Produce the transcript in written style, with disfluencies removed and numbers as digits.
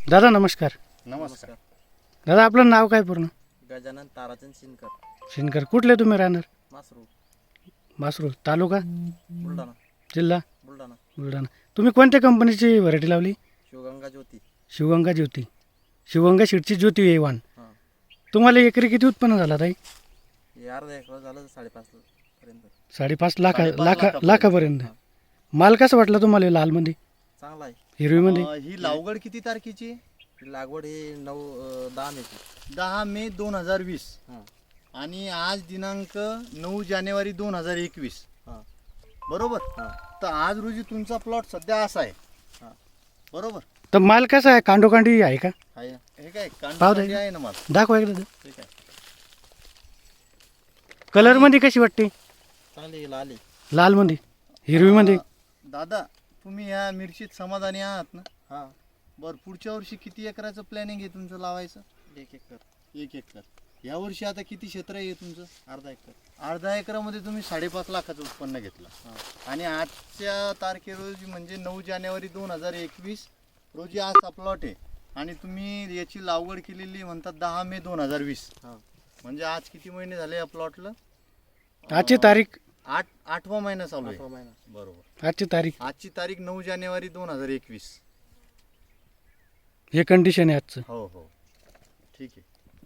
दादा नमस्कार. नमस्कार. दादा आपलं नाव काय पूर्ण? गजानन ताराचंद शिनकर, शिनकर. कुठले तुम्ही राहणार? मासरू, मासरूळ तालुका बुलढाणा. जिल्हा बुलढाणा. बुलढाणा. तुम्ही कोणत्या कंपनीची व्हरायटी लावली? शिवगंगा ज्योती. शिवगंगा ज्योती. शिवगंगा सीडची ज्योती A1. हां, तुम्हाला एकरी किती उत्पन्न झाला ताई? हे अर्धा एकर झालं 5.5 पर्यंत. 5.5 लाखापर्यंत. लाखापर्यंत. माल कसा वाटला तुम्हाला लालमध्ये, चांगला आहे. हिरवीमध्ये? ही लागवड किती तारखेची? ही लागवड ही 10 मेची. 10 मे 2020 हां, आणि आज दिनांक 9 जानेवारी 2021 हां, बरोबर. हां, तर आज रोजी तुमचा प्लॉट सध्या असा आहे हां. बरोबर. तर माल कसा आहे, कांडोकांडी आहे का? आहे ना. हे काय पाव कांडी दे. आहे ना मला. दाखवा एकदा. ठीक आहे. कलरमध्ये कशी वाटते? चांगली ही लाल आहे. लालमध्ये, हिरवीमध्ये? दादा तुम्ही या मिरचीत समाधानी आहात ना? हां, बरं, पुढच्या वर्षी किती एकराचं प्लॅनिंग आहे तुमचं लावायचं? 1 एकर. 1 एकर. या वर्षी आता किती क्षेत्र आहे तुमचं? अर्धा एकर. अर्धा एकरामध्ये तुम्ही 5.5 लाखाचं उत्पन्न घेतलं. हां, आणि आजच्या तारखे रोजी म्हणजे 9 जानेवारी 2021 रोजी आज प्लॉट आहे आणि तुम्ही याची लागवड केलेली म्हणतात 10 मे 2020. हां. म्हणजे आज किती महिने झाले या प्लॉटला? आजची तारीख? 8वा महिना चालू आहे. 8वा महिना. बरोबर. आजची तारीख आजची तारीख 9 जानेवारी 2021. हे कंडिशन आहे आजचं. हो हो, ठीक आहे.